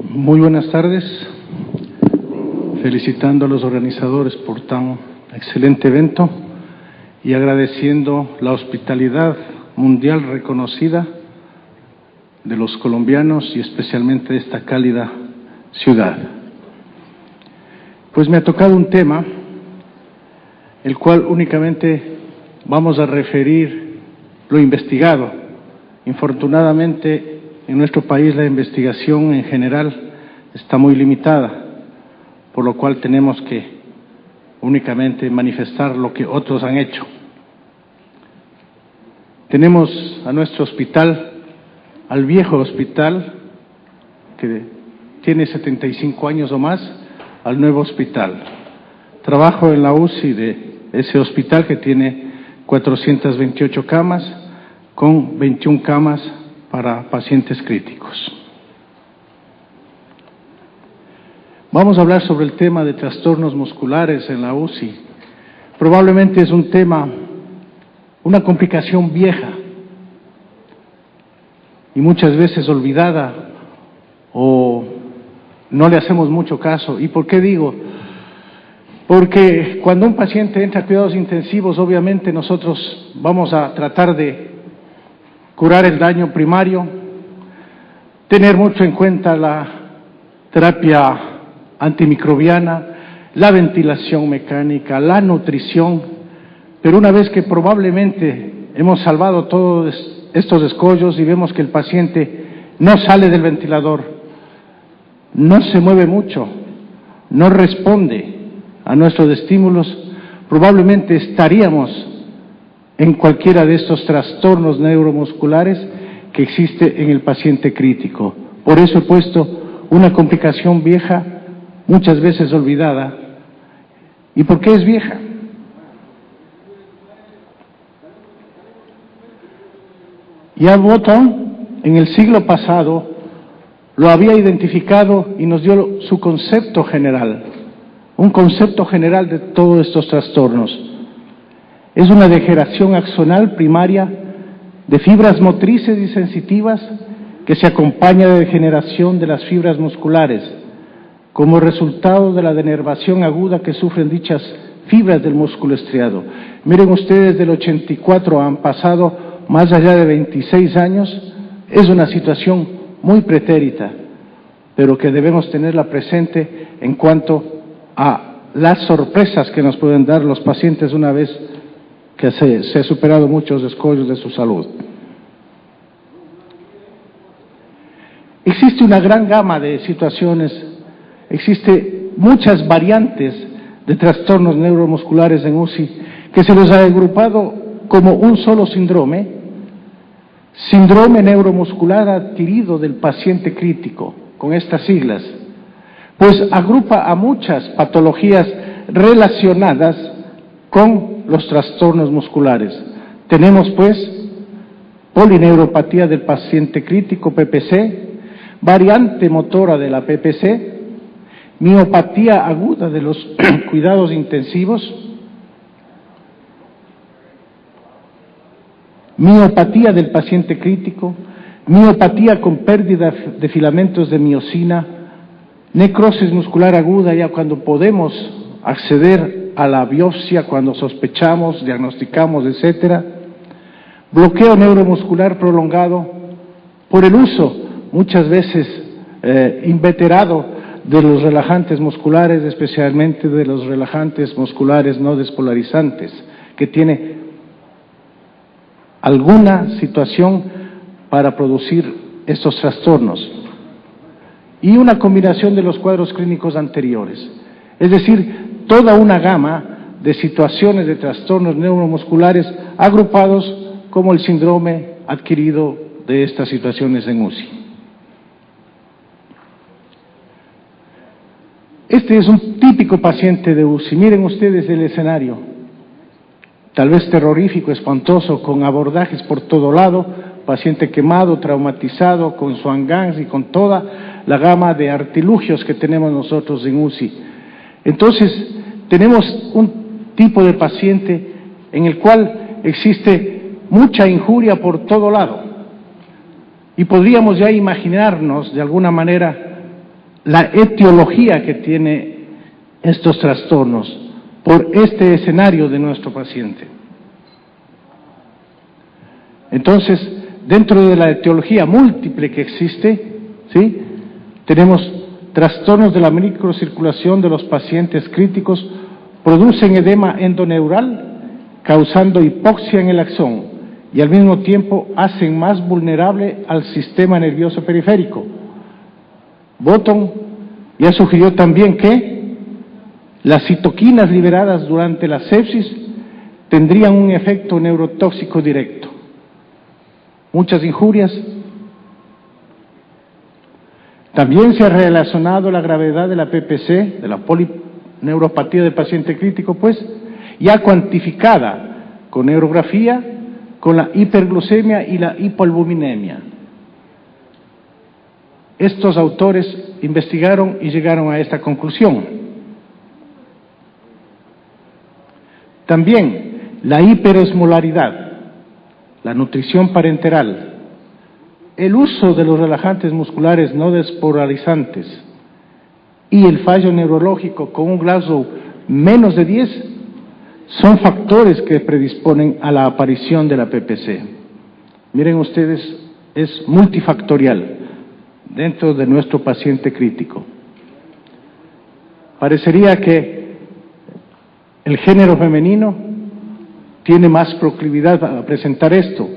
Muy buenas tardes, felicitando a los organizadores por tan excelente evento y agradeciendo la hospitalidad mundial reconocida de los colombianos y especialmente de esta cálida ciudad. Pues me ha tocado un tema el cual únicamente vamos a referir lo investigado. Infortunadamente en nuestro país la investigación en general está muy limitada, por lo cual tenemos que únicamente manifestar lo que otros han hecho. Tenemos a nuestro hospital, al viejo hospital, que tiene 75 años o más, al nuevo hospital. Trabajo en la UCI de ese hospital que tiene 428 camas, con 21 camas para pacientes críticos. Vamos a hablar sobre el tema de trastornos musculares en la UCI. Probablemente es un tema, una complicación vieja y muchas veces olvidada o no le hacemos mucho caso. ¿Y por qué digo? Porque cuando un paciente entra a cuidados intensivos, obviamente nosotros vamos a tratar de curar el daño primario, tener mucho en cuenta la terapia antimicrobiana, la ventilación mecánica, la nutrición, pero una vez que probablemente hemos salvado todos estos escollos y vemos que el paciente no sale del ventilador, no se mueve mucho, no responde a nuestros estímulos, probablemente estaríamos en cualquiera de estos trastornos neuromusculares que existe en el paciente crítico. Por eso he puesto una complicación vieja, muchas veces olvidada. ¿Y por qué es vieja? Ya Button, en el siglo pasado, lo había identificado y nos dio su concepto general, un concepto general de todos estos trastornos. Es una degeneración axonal primaria de fibras motrices y sensitivas que se acompaña de degeneración de las fibras musculares, como resultado de la denervación aguda que sufren dichas fibras del músculo estriado. Miren ustedes, del 84 han pasado más allá de 26 años, es una situación muy pretérita, pero que debemos tenerla presente en cuanto a las sorpresas que nos pueden dar los pacientes una vez que se ha superado muchos escollos de su salud. Existe una gran gama de situaciones, existe muchas variantes de trastornos neuromusculares en UCI que se los ha agrupado como un solo síndrome neuromuscular adquirido del paciente crítico, con estas siglas, pues agrupa a muchas patologías relacionadas con los trastornos musculares. Tenemos pues polineuropatía del paciente crítico, PPC, variante motora de la PPC, miopatía aguda de los cuidados intensivos, miopatía del paciente crítico, miopatía con pérdida de filamentos de miosina, necrosis muscular aguda ya cuando podemos acceder a la biopsia, cuando sospechamos, diagnosticamos, etcétera, bloqueo neuromuscular prolongado por el uso muchas veces inveterado de los relajantes musculares, especialmente de los relajantes musculares no despolarizantes, que tiene alguna situación para producir estos trastornos, y una combinación de los cuadros clínicos anteriores, es decir, toda una gama de situaciones de trastornos neuromusculares agrupados como el síndrome adquirido de estas situaciones en UCI. Este es un típico paciente de UCI. Miren ustedes el escenario, tal vez terrorífico, espantoso, con abordajes por todo lado, paciente quemado, traumatizado, con Swan-Ganz y con toda la gama de artilugios que tenemos nosotros en UCI. Entonces, tenemos un tipo de paciente en el cual existe mucha injuria por todo lado. Y podríamos ya imaginarnos, de alguna manera, la etiología que tiene estos trastornos por este escenario de nuestro paciente. Entonces, dentro de la etiología múltiple que existe, ¿sí?, tenemos trastornos de la microcirculación de los pacientes críticos, producen edema endoneural, causando hipoxia en el axón, y al mismo tiempo hacen más vulnerable al sistema nervioso periférico. Bottom ya sugirió también que las citoquinas liberadas durante la sepsis tendrían un efecto neurotóxico directo. Muchas injurias. También se ha relacionado la gravedad de la PPC, de la polineuropatía del paciente crítico, pues, ya cuantificada con neurografía, con la hiperglucemia y la hipoalbuminemia. Estos autores investigaron y llegaron a esta conclusión. También la hiperosmolaridad, la nutrición parenteral, el uso de los relajantes musculares no despolarizantes y el fallo neurológico con un Glasgow menos de 10 son factores que predisponen a la aparición de la PPC. Miren ustedes, es multifactorial dentro de nuestro paciente crítico. Parecería que el género femenino tiene más proclividad a presentar esto,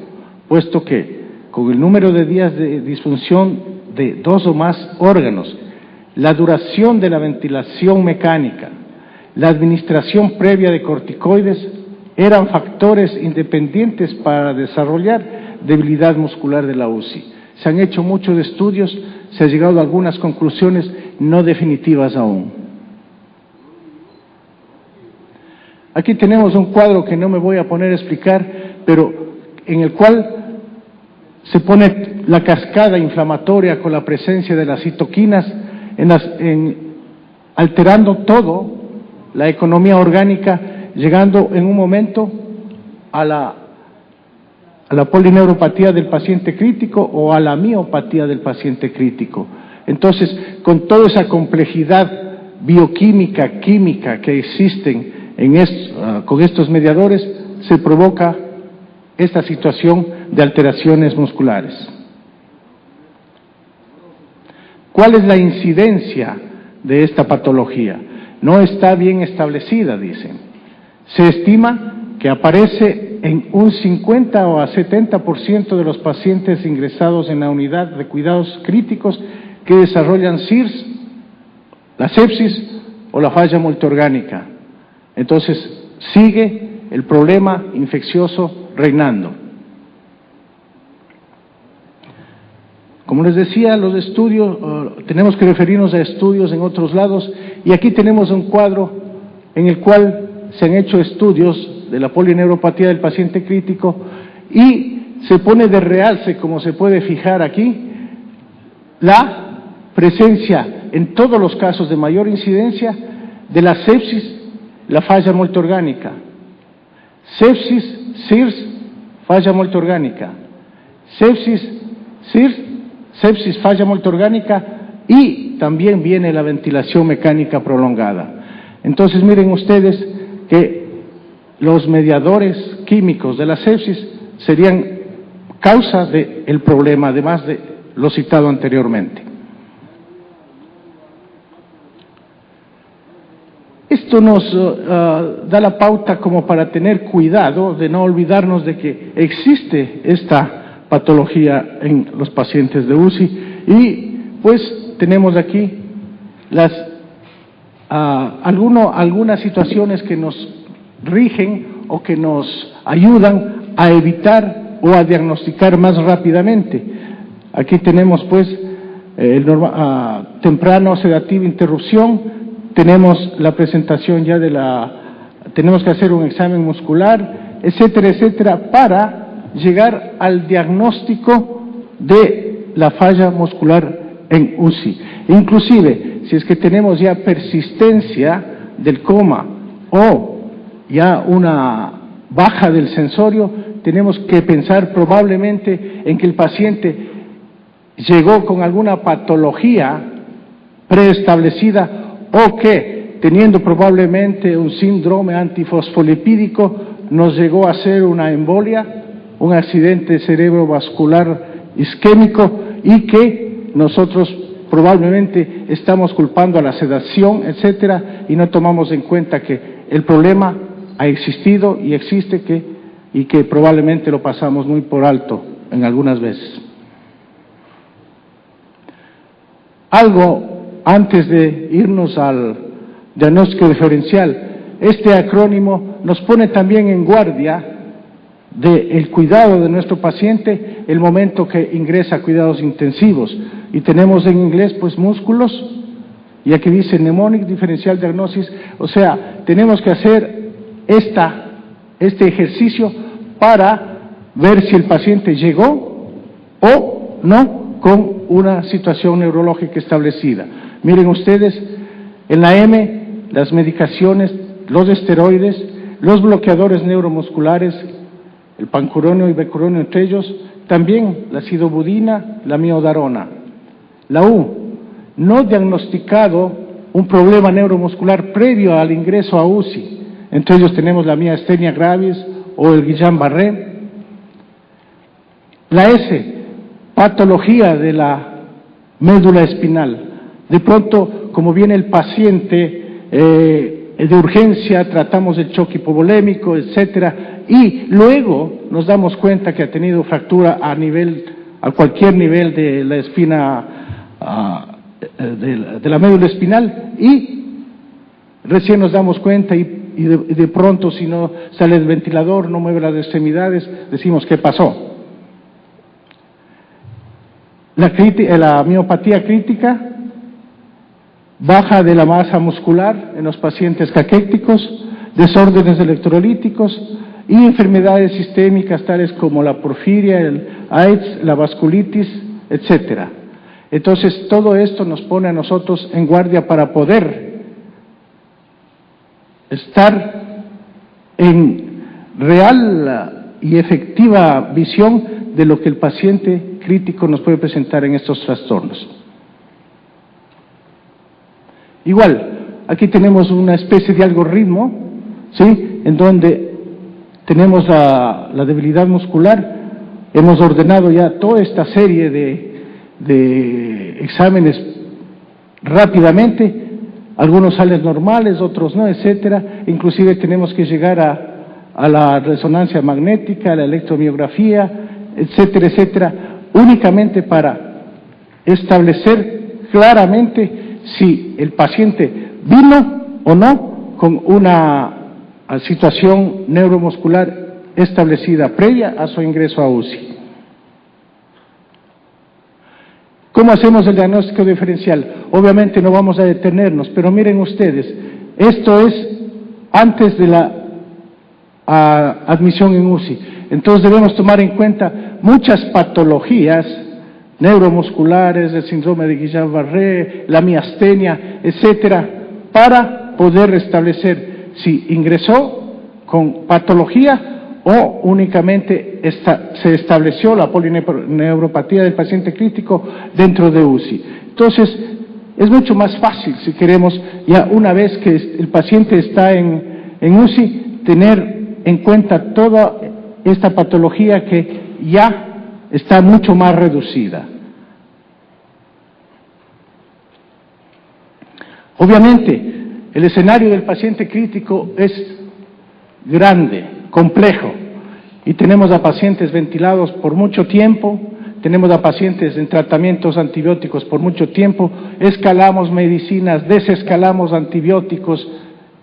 puesto que con el número de días de disfunción de 2 o más órganos, la duración de la ventilación mecánica, la administración previa de corticoides, eran factores independientes para desarrollar debilidad muscular de la UCI. Se han hecho muchos estudios, se ha llegado a algunas conclusiones no definitivas aún. Aquí tenemos un cuadro que no me voy a poner a explicar, pero en el cual se pone la cascada inflamatoria con la presencia de las citoquinas, alterando todo, la economía orgánica, llegando en un momento a la polineuropatía del paciente crítico o a la miopatía del paciente crítico. Entonces, con toda esa complejidad bioquímica, química que existen con estos mediadores, se provoca esta situación de alteraciones musculares. ¿Cuál es la incidencia de esta patología? No está bien establecida, dicen. Se estima que aparece en un 50 o a 70% de los pacientes ingresados en la unidad de cuidados críticos que desarrollan CIRS, la sepsis o la falla multiorgánica. Entonces, sigue el problema infeccioso reinando. Como les decía, los estudios, tenemos que referirnos a estudios en otros lados, y aquí tenemos un cuadro en el cual se han hecho estudios de la polineuropatía del paciente crítico y se pone de realce, como se puede fijar aquí, la presencia en todos los casos de mayor incidencia de la sepsis, la falla multiorgánica. Sepsis, CIRS, falla multiorgánica. Sepsis, CIRS, sepsis, falla multiorgánica, y también viene la ventilación mecánica prolongada. Entonces, miren ustedes que los mediadores químicos de la sepsis serían causa del problema, además de lo citado anteriormente. Esto nos da la pauta como para tener cuidado de no olvidarnos de que existe esta patología en los pacientes de UCI, y pues tenemos aquí algunas situaciones que nos rigen o que nos ayudan a evitar o a diagnosticar más rápidamente. Aquí tenemos pues temprano sedativo interrupción, tenemos la presentación ya tenemos que hacer un examen muscular, etcétera, etcétera, para llegar al diagnóstico de la falla muscular en UCI. Inclusive, si es que tenemos ya persistencia del coma o ya una baja del sensorio, tenemos que pensar probablemente en que el paciente llegó con alguna patología preestablecida o que, teniendo probablemente un síndrome antifosfolipídico, nos llegó a ser una embolia, un accidente cerebrovascular isquémico y que nosotros probablemente estamos culpando a la sedación, etcétera, y no tomamos en cuenta que el problema ha existido y existe y que probablemente lo pasamos muy por alto en algunas veces. Algo antes de irnos al diagnóstico diferencial, este acrónimo nos pone también en guardia del cuidado de nuestro paciente el momento que ingresa a cuidados intensivos. Y tenemos en inglés pues músculos, y aquí dice mnemonic differential diagnosis, o sea, tenemos que hacer este ejercicio para ver si el paciente llegó o no con una situación neurológica establecida. Miren ustedes, en la M, las medicaciones, los esteroides, los bloqueadores neuromusculares, el pancuronio y becuronio entre ellos, también la sidobudina, la miodarona. La U, no diagnosticado un problema neuromuscular previo al ingreso a UCI, entre ellos tenemos la miastenia gravis o el Guillain-Barré. La S, patología de la médula espinal. De pronto, como viene el paciente de urgencia, tratamos el choque hipovolémico, etcétera, y luego nos damos cuenta que ha tenido fractura a cualquier nivel de la espina, de la médula espinal, y recién nos damos cuenta y de pronto, si no sale el ventilador, no mueve las extremidades, decimos ¿qué pasó? La miopatía crítica, baja de la masa muscular en los pacientes caquéticos, desórdenes electrolíticos y enfermedades sistémicas tales como la porfiria, el AIDS, la vasculitis, etcétera. Entonces, todo esto nos pone a nosotros en guardia para poder estar en real y efectiva visión de lo que el paciente crítico nos puede presentar en estos trastornos. Igual, aquí tenemos una especie de algoritmo, ¿sí?, en donde tenemos la debilidad muscular. Hemos ordenado ya toda esta serie de exámenes rápidamente, algunos salen normales, otros no, etcétera. Inclusive tenemos que llegar a la resonancia magnética, a la electromiografía, etcétera, etcétera, únicamente para establecer claramente si el paciente vino o no con una situación neuromuscular establecida previa a su ingreso a UCI. ¿Cómo hacemos el diagnóstico diferencial? Obviamente no vamos a detenernos, pero miren ustedes, esto es antes de la admisión en UCI. Entonces debemos tomar en cuenta muchas patologías neuromusculares, el síndrome de Guillain-Barré, la miastenia, etcétera, para poder establecer si ingresó con patología o únicamente se estableció la polineuropatía del paciente crítico dentro de UCI. Entonces, es mucho más fácil, si queremos, ya una vez que el paciente está en UCI, tener en cuenta toda esta patología que ya está mucho más reducida. Obviamente, el escenario del paciente crítico es grande, complejo, y tenemos a pacientes ventilados por mucho tiempo, tenemos a pacientes en tratamientos antibióticos por mucho tiempo, escalamos medicinas, desescalamos antibióticos,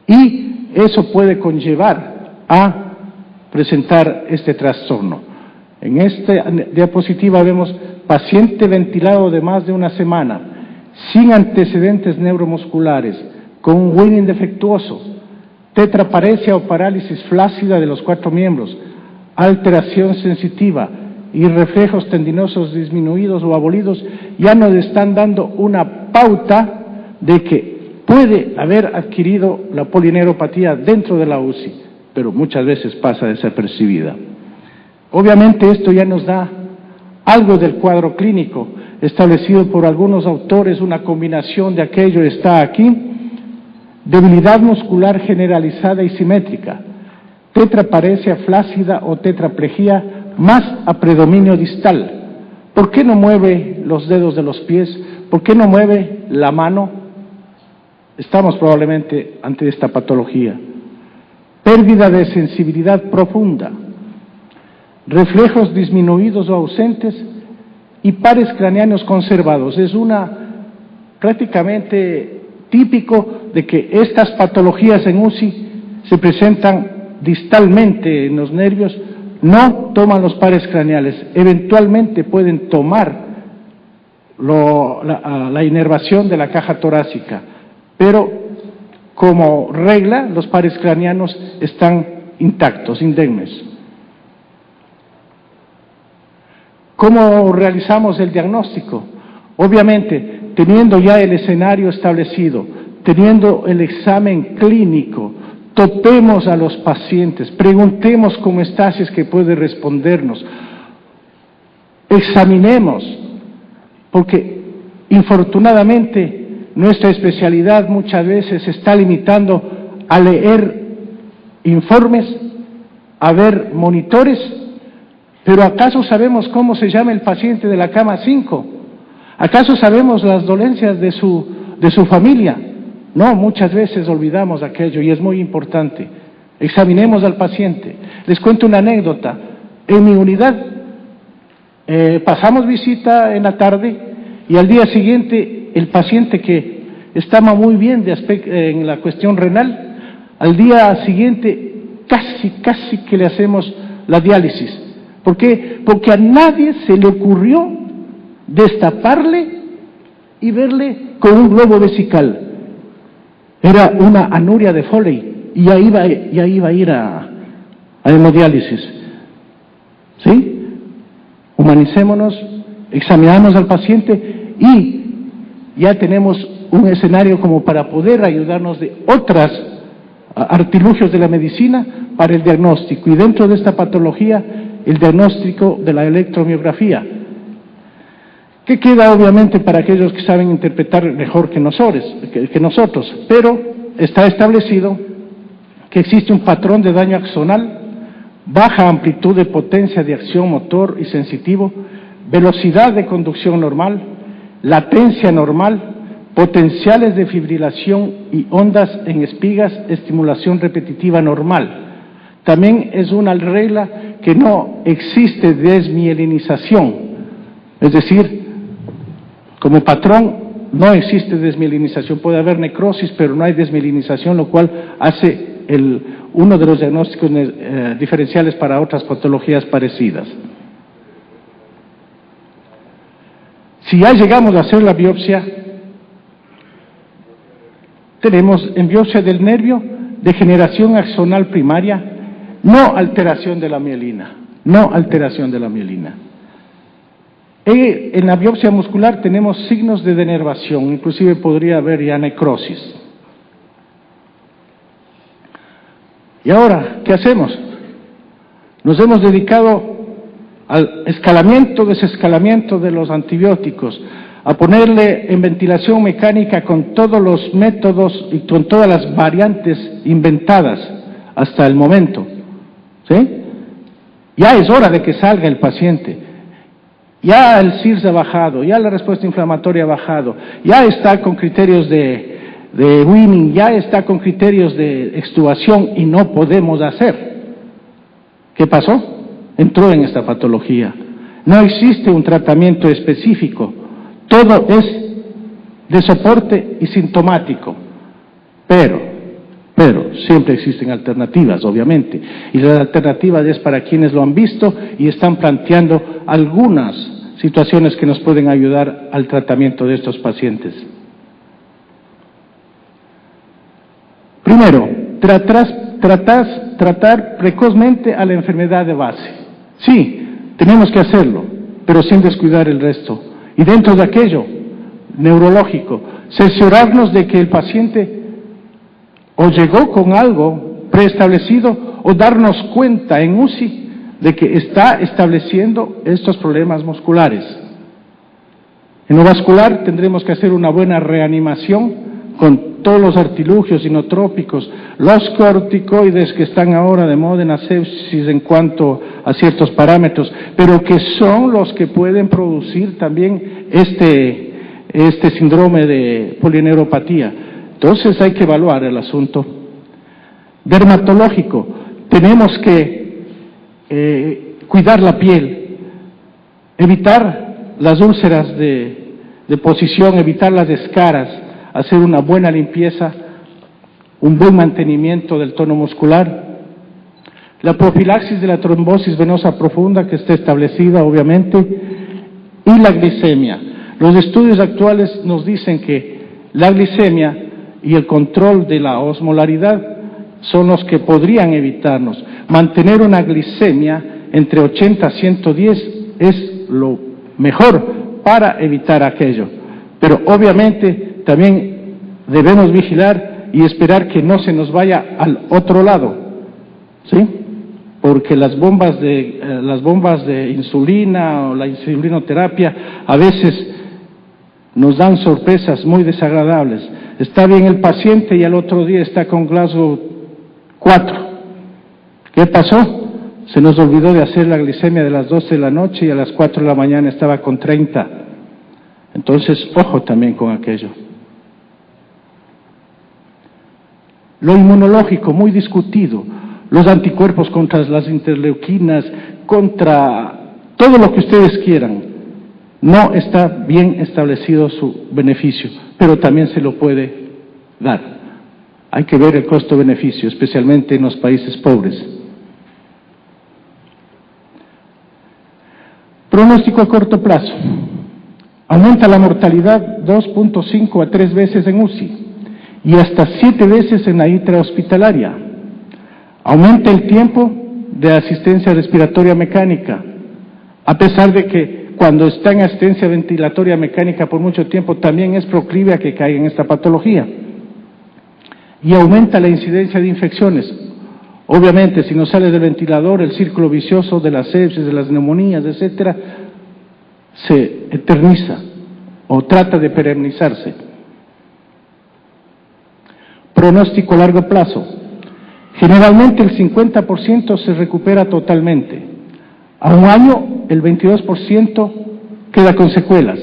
y eso puede conllevar a presentar este trastorno. En esta diapositiva vemos paciente ventilado de más de una semana, sin antecedentes neuromusculares, con un Winning defectuoso, tetraparesia o parálisis flácida de los 4 miembros, alteración sensitiva, y reflejos tendinosos disminuidos o abolidos ya nos están dando una pauta de que puede haber adquirido la polineuropatía dentro de la UCI, pero muchas veces pasa desapercibida. Obviamente esto ya nos da algo del cuadro clínico, establecido por algunos autores, una combinación de aquello está aquí: debilidad muscular generalizada y simétrica, tetraparesia flácida o tetraplejía más a predominio distal. ¿Por qué no mueve los dedos de los pies? ¿Por qué no mueve la mano? Estamos probablemente ante esta patología. Pérdida de sensibilidad profunda, reflejos disminuidos o ausentes y pares craneanos conservados. Es prácticamente típico de que estas patologías en UCI se presentan distalmente en los nervios, no toman los pares craneales, eventualmente pueden tomar la inervación de la caja torácica, pero como regla los pares craneanos están intactos, indemnes. ¿Cómo realizamos el diagnóstico? Obviamente, teniendo ya el escenario establecido, teniendo el examen clínico, topemos a los pacientes, preguntemos cómo está, si es que puede respondernos, examinemos, porque infortunadamente nuestra especialidad muchas veces se está limitando a leer informes, a ver monitores, pero ¿acaso sabemos cómo se llama el paciente de la cama 5? ¿Acaso sabemos las dolencias de su familia? No, muchas veces olvidamos aquello y es muy importante. Examinemos al paciente. Les cuento una anécdota. En mi unidad pasamos visita en la tarde y al día siguiente el paciente que estaba muy bien en la cuestión renal, al día siguiente casi que le hacemos la diálisis. ¿Por qué? Porque a nadie se le ocurrió destaparle y verle con un globo vesical. Era una anuria de Foley y ya iba a ir a hemodiálisis. ¿Sí? Humanicémonos, examinamos al paciente y ya tenemos un escenario como para poder ayudarnos de otras artilugios de la medicina para el diagnóstico. Y dentro de esta patología, el diagnóstico de la electromiografía, que queda obviamente para aquellos que saben interpretar mejor que nosotros, pero está establecido que existe un patrón de daño axonal, baja amplitud de potencia de acción motor y sensitivo, velocidad de conducción normal, latencia normal, potenciales de fibrilación y ondas en espigas, estimulación repetitiva normal. También es una regla que no existe desmielinización, es decir, como patrón no existe desmielinización, puede haber necrosis pero no hay desmielinización, lo cual hace uno de los diagnósticos diferenciales para otras patologías parecidas. Si ya llegamos a hacer la biopsia, tenemos en biopsia del nervio degeneración axonal primaria, no alteración de la mielina, no alteración de la mielina. En la biopsia muscular tenemos signos de denervación, inclusive podría haber ya necrosis. Y ahora, ¿qué hacemos? Nos hemos dedicado al escalamiento, desescalamiento de los antibióticos, a ponerle en ventilación mecánica con todos los métodos y con todas las variantes inventadas hasta el momento. ¿Sí? Ya es hora de que salga el paciente. Ya el CIRS ha bajado, ya la respuesta inflamatoria ha bajado, ya está con criterios de Winning, ya está con criterios de extubación y no podemos hacer. ¿Qué pasó? Entró en esta patología. No existe un tratamiento específico, todo es de soporte y sintomático, pero siempre existen alternativas, obviamente, y las alternativas es para quienes lo han visto y están planteando algunas situaciones que nos pueden ayudar al tratamiento de estos pacientes. Primero, tratar precozmente a la enfermedad de base. Sí, Tenemos que hacerlo, pero sin descuidar el resto. Y dentro de aquello, neurológico, cerciorarnos de que el paciente o llegó con algo preestablecido o darnos cuenta en UCI de que está estableciendo estos problemas musculares. En lo vascular tendremos que hacer una buena reanimación con todos los artilugios inotrópicos, los corticoides que están ahora de moda en la sepsis en cuanto a ciertos parámetros, pero que son los que pueden producir también este síndrome de polineuropatía. Entonces hay que evaluar el asunto. Dermatológico, tenemos que cuidar la piel, evitar las úlceras de posición, evitar las descaras, hacer una buena limpieza, un buen mantenimiento del tono muscular. La profilaxis de la trombosis venosa profunda que está establecida, obviamente, y la glicemia. Los estudios actuales nos dicen que la glicemia y el control de la osmolaridad son los que podrían evitarnos. Mantener una glicemia entre 80 a 110 es lo mejor para evitar aquello. Pero obviamente también debemos vigilar y esperar que no se nos vaya al otro lado, ¿sí? Porque las bombas de insulina o la insulinoterapia a veces nos dan sorpresas muy desagradables. Está bien el paciente y al otro día está con Glasgow 4. ¿Qué pasó? Se nos olvidó de hacer la glicemia de las 12 de la noche y a las 4 de la mañana estaba con 30. Entonces, ojo también con aquello. Lo inmunológico, muy discutido. Los anticuerpos contra las interleuquinas, contra todo lo que ustedes quieran. No está bien establecido su beneficio, pero también se lo puede dar. Hay que ver el costo-beneficio, especialmente en los países pobres. Pronóstico a corto plazo. Aumenta la mortalidad 2.5 a 3 veces en UCI y hasta 7 veces en la intrahospitalaria. Aumenta el tiempo de asistencia respiratoria mecánica, a pesar de que cuando está en asistencia ventilatoria mecánica por mucho tiempo también es proclive a que caiga en esta patología. Y aumenta la incidencia de infecciones. Obviamente, si no sale del ventilador, el círculo vicioso de las sepsis, de las neumonías, etcétera, se eterniza o trata de perennizarse. Pronóstico a largo plazo. Generalmente el 50% se recupera totalmente. A un año el 22% queda con secuelas.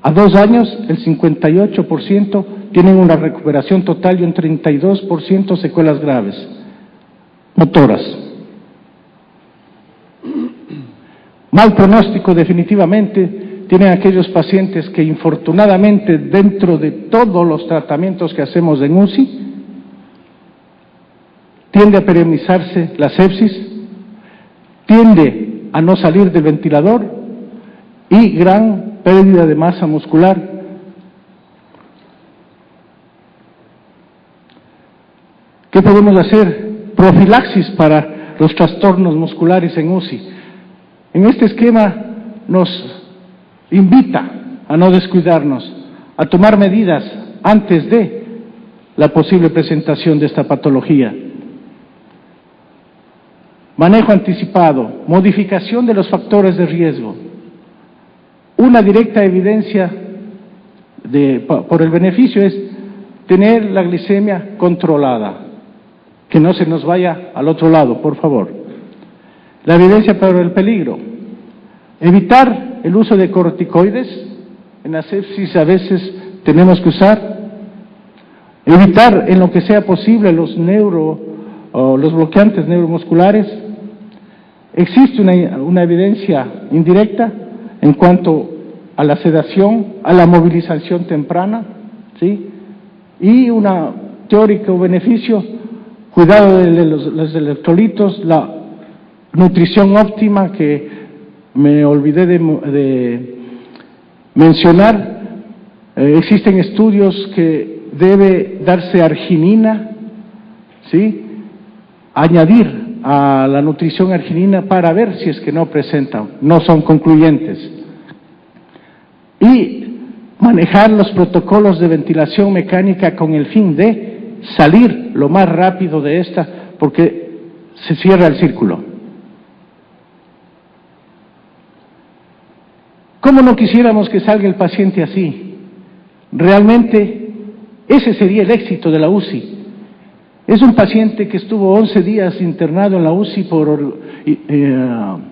A 2 años el 58% tienen una recuperación total y un 32% secuelas graves, motoras. Mal pronóstico definitivamente tienen aquellos pacientes que infortunadamente dentro de todos los tratamientos que hacemos en UCI tiende a perennizarse la sepsis, tiende a no salir del ventilador y gran pérdida de masa muscular. ¿Qué podemos hacer? Profilaxis para los trastornos musculares en UCI. En este esquema nos invita a no descuidarnos, a tomar medidas antes de la posible presentación de esta patología. Manejo anticipado, modificación de los factores de riesgo. Una directa evidencia por el beneficio es tener la glicemia controlada, que no se nos vaya al otro lado, por favor. La evidencia para el peligro. Evitar el uso de corticoides, en la sepsis a veces tenemos que usar. Evitar en lo que sea posible los bloqueantes neuromusculares. Existe una evidencia indirecta en cuanto a la sedación, a la movilización temprana, ¿sí? Y una teórico beneficio, cuidado de los electrolitos, la nutrición óptima que me olvidé de mencionar. Existen estudios que debe darse arginina, ¿sí? Añadir a la nutrición arginina para ver si es que no presentan, no son concluyentes. Y manejar los protocolos de ventilación mecánica con el fin de salir lo más rápido de esta, porque se cierra el círculo. ¿Cómo no quisiéramos que salga el paciente así? Realmente ese sería el éxito de la UCI. Es un paciente que estuvo 11 días internado en la UCI por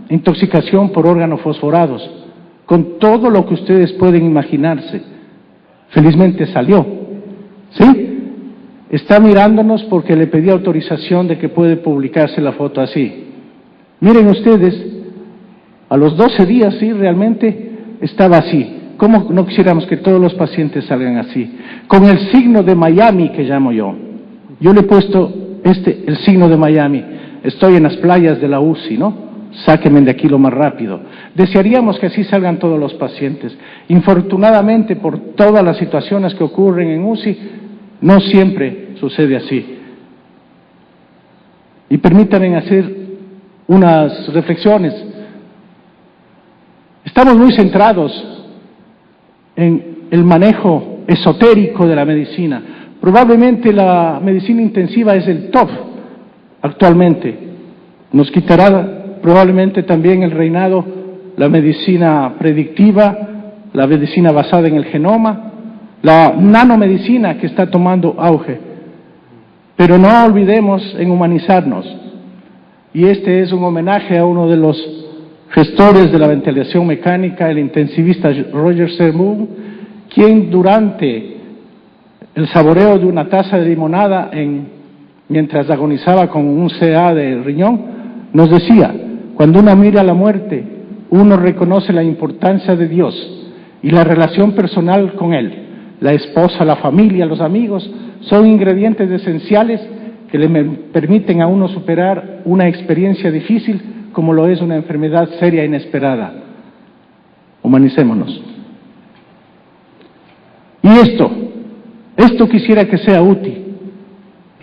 intoxicación por organofosforados, con todo lo que ustedes pueden imaginarse. Felizmente salió, ¿sí? Está mirándonos porque le pedí autorización de que puede publicarse la foto así. Miren ustedes, a los 12 días, sí, realmente estaba así. ¿Cómo no quisiéramos que todos los pacientes salgan así? Con el signo de Miami que llamo yo. Yo le he puesto el signo de Miami. Estoy en las playas de la UCI, ¿no? Sáquenme de aquí lo más rápido. Desearíamos que así salgan todos los pacientes. Infortunadamente, por todas las situaciones que ocurren en UCI, no siempre sucede así. Y permítanme hacer unas reflexiones. Estamos muy centrados en el manejo esotérico de la medicina. Probablemente la medicina intensiva es el top actualmente. Nos quitará probablemente también el reinado la medicina predictiva, la medicina basada en el genoma, la nanomedicina que está tomando auge. Pero no olvidemos en humanizarnos. Y este es un homenaje a uno de los gestores de la ventilación mecánica, el intensivista Roger Sermoon, quien durante el saboreo de una taza de limonada mientras agonizaba con un CA de riñón, nos decía: cuando uno mira la muerte, uno reconoce la importancia de Dios y la relación personal con Él. La esposa, la familia, los amigos son ingredientes esenciales que le permiten a uno superar una experiencia difícil como lo es una enfermedad seria e inesperada. Humanicémonos. Y esto quisiera que sea útil.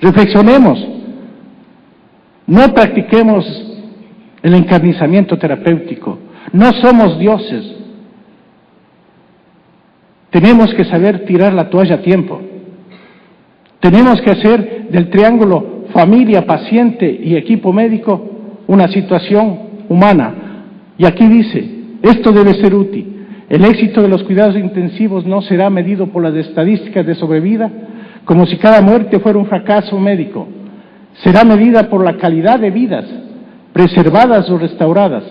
Reflexionemos. No practiquemos el encarnizamiento terapéutico. No somos dioses. Tenemos que saber tirar la toalla a tiempo. Tenemos que hacer del triángulo familia, paciente y equipo médico una situación humana. Y aquí dice, esto debe ser útil. El éxito de los cuidados intensivos no será medido por las estadísticas de sobrevida, como si cada muerte fuera un fracaso médico. Será medida por la calidad de vidas, preservadas o restauradas,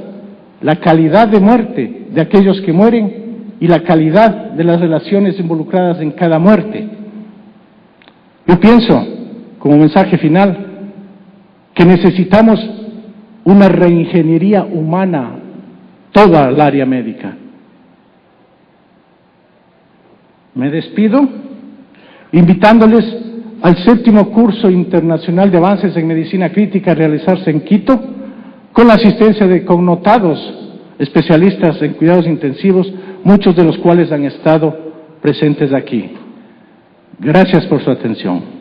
la calidad de muerte de aquellos que mueren y la calidad de las relaciones involucradas en cada muerte. Yo pienso, como mensaje final, que necesitamos una reingeniería humana, toda el área médica. Me despido invitándoles al 7º curso internacional de avances en medicina crítica a realizarse en Quito, con la asistencia de connotados especialistas en cuidados intensivos, muchos de los cuales han estado presentes aquí. Gracias por su atención.